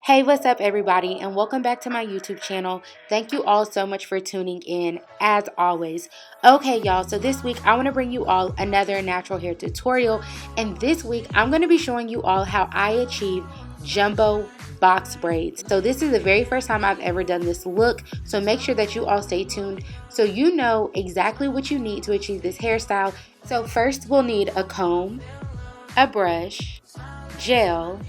Hey, what's up everybody, and welcome back to my YouTube channel. Thank you all so much for tuning in, as always. Okay y'all, so this week I want to bring you all another natural hair tutorial, and this week I'm going to be showing you all how I achieve jumbo box braids. So this is the very first time I've ever done this look, so make sure that you all stay tuned so you know exactly what you need to achieve this hairstyle. So first we'll need a comb, a brush, gel,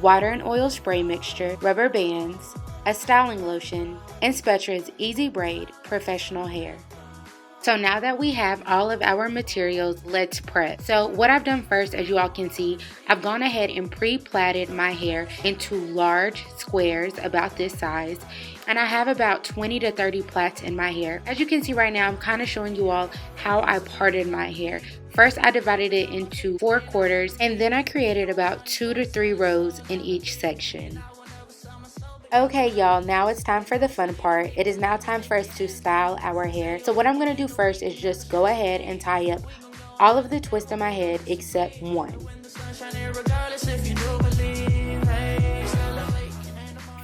water and oil spray mixture, rubber bands, a styling lotion, and Spectra's Easy Braid Professional Hair. So now that we have all of our materials, let's prep. So what I've done first, as you all can see, I've gone ahead and pre-plaited my hair into large squares about this size. And I have about 20 to 30 plaits in my hair. As you can see right now, I'm kind of showing you all how I parted my hair. First, I divided it into 4 quarters, and then I created about 2 to 3 rows in each section. Okay y'all, now it's time for the fun part. It is now time for us to style our hair. So what I'm going to do first is just go ahead and tie up all of the twists in my head except one.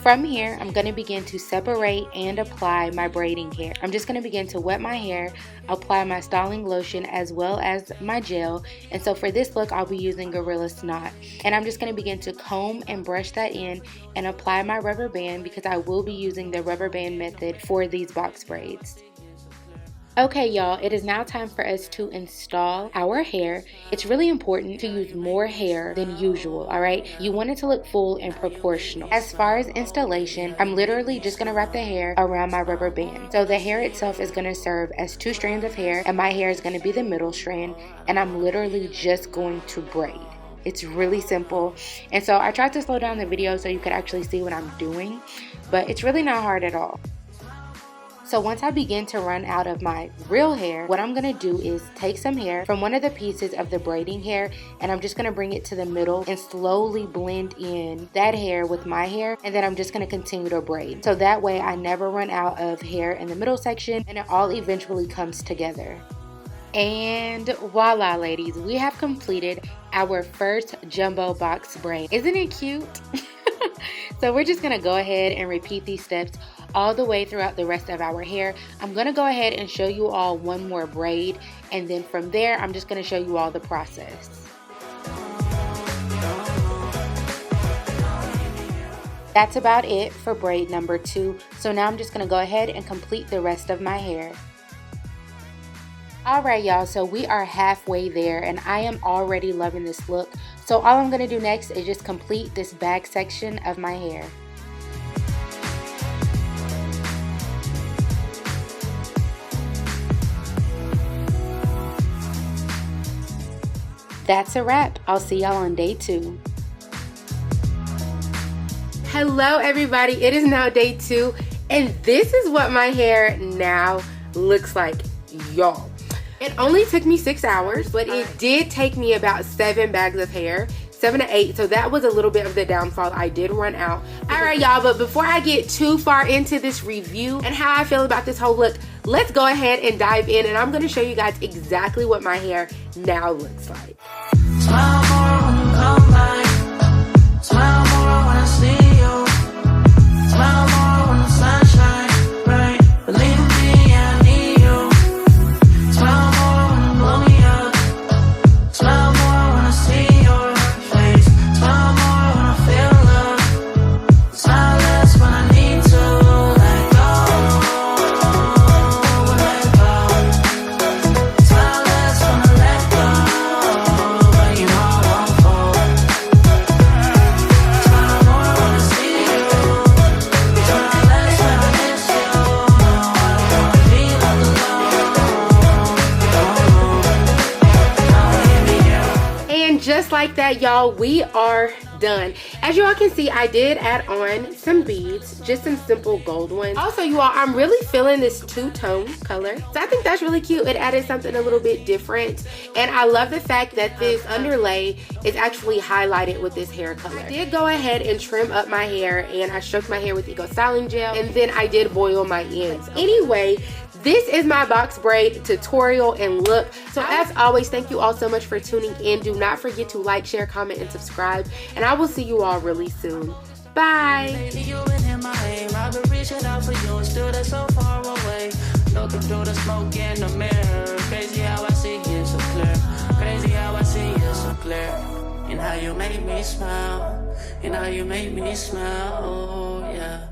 From here, I'm going to begin to separate and apply my braiding hair. I'm just going to begin to wet my hair, apply my styling lotion as well as my gel. And so for this look, I'll be using Gorilla Snot. And I'm just going to begin to comb and brush that in and apply my rubber band because I will be using the rubber band method for these box braids. Okay y'all, it is now time for us to install our hair. It's really important to use more hair than usual, alright? You want it to look full and proportional. As far as installation, I'm literally just going to wrap the hair around my rubber band. So the hair itself is going to serve as 2 strands of hair, and my hair is going to be the middle strand, and I'm literally just going to braid. It's really simple, and so I tried to slow down the video so you could actually see what I'm doing, but it's really not hard at all. So once I begin to run out of my real hair, what I'm going to do is take some hair from one of the pieces of the braiding hair, and I'm just going to bring it to the middle and slowly blend in that hair with my hair, and then I'm just going to continue to braid. So that way I never run out of hair in the middle section and it all eventually comes together. And voila ladies, we have completed our first jumbo box braid. Isn't it cute? So we're just going to go ahead and repeat these steps all the way throughout the rest of our hair. I'm going to go ahead and show you all one more braid, and then from there I'm just going to show you all the process. That's about it for braid number 2. So now I'm just going to go ahead and complete the rest of my hair. Alright y'all, so we are halfway there and I am already loving this look. So all I'm going to do next is just complete this back section of my hair. That's a wrap. I'll see y'all on day 2. Hello everybody, it is now day 2 and this is what my hair now looks like, y'all. It only took me 6 hours, but it did take me about 7 bags of hair, 7 to 8, so that was a little bit of the downfall. I did run out. Alright y'all, but before I get too far into this review and how I feel about this whole look, let's go ahead and dive in, and I'm going to show you guys exactly what my hair now looks like. Smile more when you come by. Smile more when I see you. Smile more when the sun shines bright. Believe me, I need you. Smile more when you blow me up. Smile more when I see your face. Smile more when I feel love. Smile less when I need to let go. Let go. Smile less when I let go. But you know I won't fall. Smile more when I see you. Smile less when I miss you. No, I don't wanna be left alone. And just like that, y'all, we are done. As you all can see, I did add on some beads, just some simple gold ones. Also, you all, I'm really feeling this two-tone color, so I think that's really cute. It added something a little bit different, and I love the fact that this underlay is actually highlighted with this hair color. I did go ahead and trim up my hair, and I stroked my hair with Eco Styling Gel, and then I did boil my ends. Anyway, this is my box braid tutorial and look. So as always, thank you all so much for tuning in. Do not forget to like, share, comment, and subscribe. And I will see you all really soon. Bye. Lately you've been in my aim. I've been reaching out for you and still that's so far away. Looking through the smoke in the mirror. Crazy how I see you so clear. Crazy how I see you so clear. And how you make me smile. And how you make me smile, oh yeah.